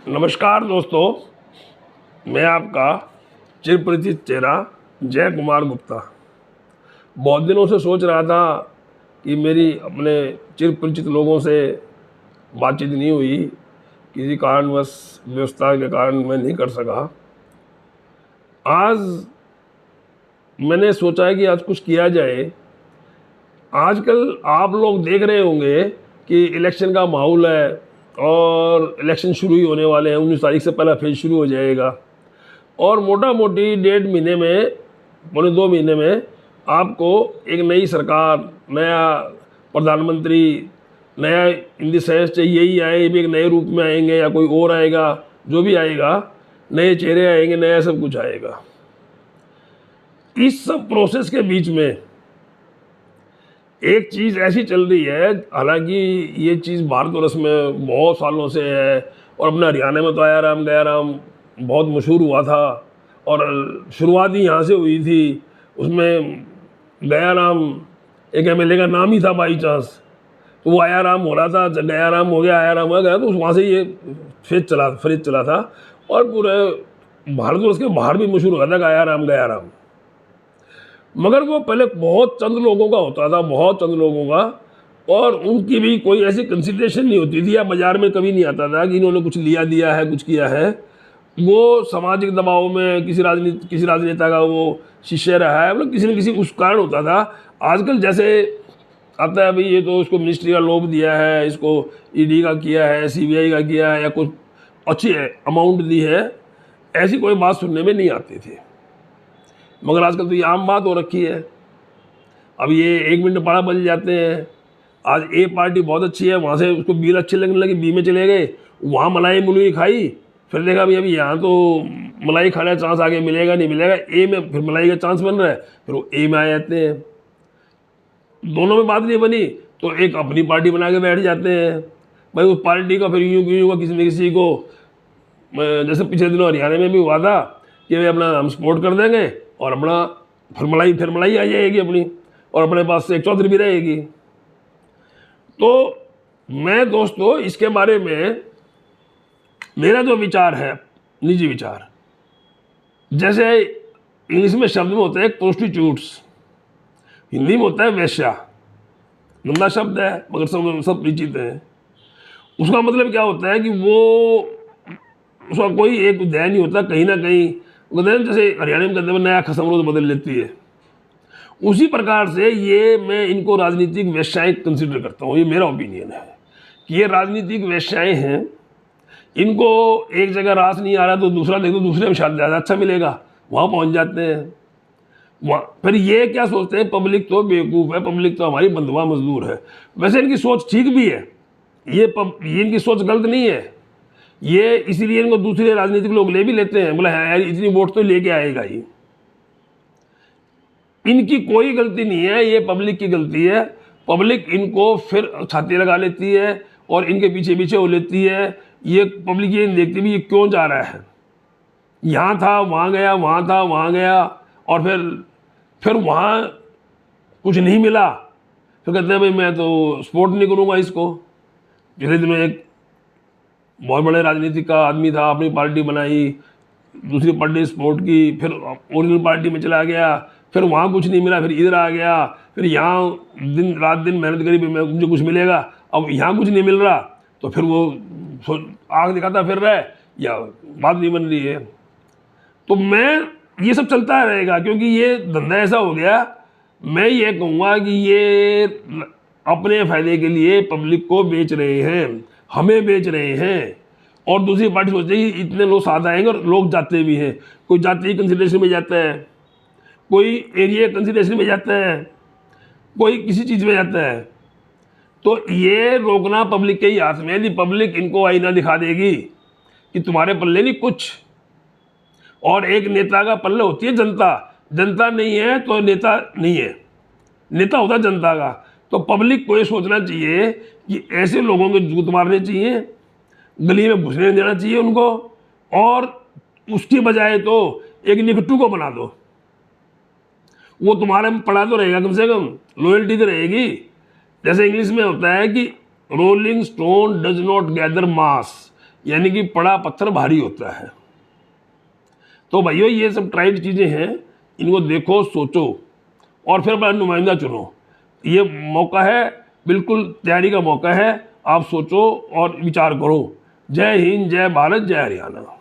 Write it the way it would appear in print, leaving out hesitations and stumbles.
नमस्कार दोस्तों, मैं आपका चिरपरिचित चेहरा जय कुमार गुप्ता। बहुत दिनों से सोच रहा था कि मेरी अपने चिरपरिचित लोगों से बातचीत नहीं हुई, किसी कारणवश व्यवस्था के कारण मैं नहीं कर सका। आज मैंने सोचा है कि आज कुछ किया जाए। आजकल आप लोग देख रहे होंगे कि इलेक्शन का माहौल है और इलेक्शन शुरू ही होने वाले हैं। 19 तारीख से पहला फेज शुरू हो जाएगा और मोटा मोटी 1.5 महीने में, पौने 2 महीने में आपको एक नई सरकार, नया प्रधानमंत्री, नया इन द सेंस चाहिए ही आए, ये भी एक नए रूप में आएंगे या कोई और आएगा, जो भी आएगा नए चेहरे आएंगे, नया सब कुछ आएगा। इस सब प्रोसेस के बीच में एक चीज़ ऐसी चल रही है, हालांकि ये चीज़ भारतवर्ष में बहुत सालों से है और अपने हरियाणा में तो आया राम गया राम बहुत मशहूर हुआ था और शुरुआत ही यहाँ से हुई थी। उसमें गया राम एक एमएलए का नाम ही था बाई चांस, तो वो आया राम हो रहा था, गया राम हो गया, आया राम हो गया, तो वहाँ से ये फ्रेज चला था और पूरे भारतवर्ष के बाहर भी मशहूर हुआ था गया राम। मगर वो पहले बहुत चंद लोगों का होता था, बहुत चंद लोगों का, और उनकी भी कोई ऐसी कंसिडरेशन नहीं होती थी या बाजार में कभी नहीं आता था कि इन्होंने कुछ लिया दिया है, कुछ किया है। वो सामाजिक दबाव में किसी राजनेता का वो शिष्य रहा है, मतलब किसी न किसी उस कारण होता था। आजकल जैसे आता है भाई ये तो इसको मिनिस्ट्री का लोभ दिया है, इसको ईडी का किया है, सीबीआई का किया है, या कुछ अच्छी अमाउंट दी है, ऐसी कोई बात सुनने में नहीं आती थी। मगर आजकल तो ये आम बात हो रखी है। अब ये 1 मिनट पारा बदल जाते हैं। आज ए पार्टी बहुत अच्छी है, वहाँ से उसको बी अच्छी लगने लगी, बी में चले गए, वहाँ मलाई मुलई खाई, फिर देखा भाई अभी यहाँ तो मलाई खाने का चांस आगे मिलेगा नहीं मिलेगा, ए में फिर मलाई का चांस बन रहा है, फिर वो ए में आ जाते हैं। दोनों में बात नहीं बनी तो एक अपनी पार्टी बना के बैठ जाते हैं। भाई उस पार्टी का फिर यूँ होगा किसी न किसी को, जैसे पिछले दिनों हरियाणा में भी हुआ था कि भाई अपना हम सपोर्ट कर देंगे और अपना फिर मलाई आ जाएगी अपनी, और अपने पास से एक चौधरी भी रहेगी। तो मैं दोस्तों इसके बारे में मेरा जो विचार है, निजी विचार, जैसे इंग्लिश में शब्द में होता है प्रोस्टिट्यूट्स, हिंदी में होता है वेश्या। गंदा शब्द है मगर सब परिचित है। उसका मतलब क्या होता है कि वो उसका कोई एक उदय नहीं होता, कहीं ना कहीं जैसे हरियाणा में कहते हैं नया खसम रोज बदल लेती है, उसी प्रकार से ये मैं इनको राजनीतिक वेश्याएं कंसिडर करता हूँ। ये मेरा ओपिनियन है कि ये राजनीतिक वेश्याएं हैं। इनको एक जगह रास नहीं आ रहा तो दूसरा देखो, दूसरे में शायद ज़्यादा अच्छा मिलेगा, वहाँ पहुँच जाते हैं। वहाँ फिर ये क्या सोचते हैं, पब्लिक तो बेवकूफ़ है, पब्लिक तो हमारी बंधुआ मजदूर है। वैसे इनकी सोच ठीक भी है, ये इनकी सोच गलत नहीं है। ये इसीलिए इनको दूसरे राजनीतिक लोग ले भी लेते हैं, बोला यार इतनी वोट तो लेके आएगा ही। इनकी कोई गलती नहीं है, ये पब्लिक की गलती है। पब्लिक इनको फिर छाती लगा लेती है और इनके पीछे पीछे हो लेती है। ये पब्लिक ये नहीं देखती भी ये क्यों जा रहा है, यहाँ था वहाँ गया, वहाँ था वहाँ गया, और फिर वहाँ कुछ नहीं मिला, फिर कहते हैं भाई मैं तो सपोर्ट नहीं करूँगा इसको। पिछले दिनों एक बहुत बड़े राजनीतिक का आदमी था, अपनी पार्टी बनाई, दूसरी पार्टी सपोर्ट की, फिर ओरिजिनल पार्टी में चला गया, फिर वहाँ कुछ नहीं मिला, फिर इधर आ गया, फिर यहाँ रात दिन मेहनत करी मुझे कुछ मिलेगा, अब यहाँ कुछ नहीं मिल रहा, तो फिर वो आग दिखाता फिर रहा है या बात नहीं बन रही है। तो मैं ये सब चलता रहेगा क्योंकि ये धंधा ऐसा हो गया। मैं ये कहूँगा कि ये अपने फायदे के लिए पब्लिक को बेच रहे हैं, हमें बेच रहे हैं, और दूसरी पार्टी सोचते हैं कि इतने लोग साथ आएंगे, और लोग जाते भी हैं। कोई जाति कंसिडरेशन में जाता है, कोई एरिया कंसिडरेशन में जाता है, कोई किसी चीज़ में जाता है। तो ये रोकना पब्लिक के ही हाथ में है। यदि पब्लिक इनको आईना दिखा देगी कि तुम्हारे पल्ले नहीं कुछ, और एक नेता का पल्ले होती है जनता, जनता नहीं है तो नेता नहीं है, नेता होता है जनता का। तो पब्लिक को ये सोचना चाहिए कि ऐसे लोगों को जूत मारने चाहिए, गली में घुसने नहीं देना चाहिए उनको, और उसकी बजाय तो एक निकट्टू को बना दो, वो तुम्हारे में पड़ा तो रहेगा, कम से कम लॉयल्टी तो रहेगी। जैसे इंग्लिश में होता है कि rolling stone does not gather moss, यानी कि पड़ा पत्थर भारी होता है। तो भाइयों ये सब ट्राइड चीज़ें हैं, इनको देखो, सोचो और फिर अपना नुमाइंदा चुनो। ये मौका है, बिल्कुल तैयारी का मौका है। आप सोचो और विचार करो। जय हिंद, जय भारत, जय हरियाणा।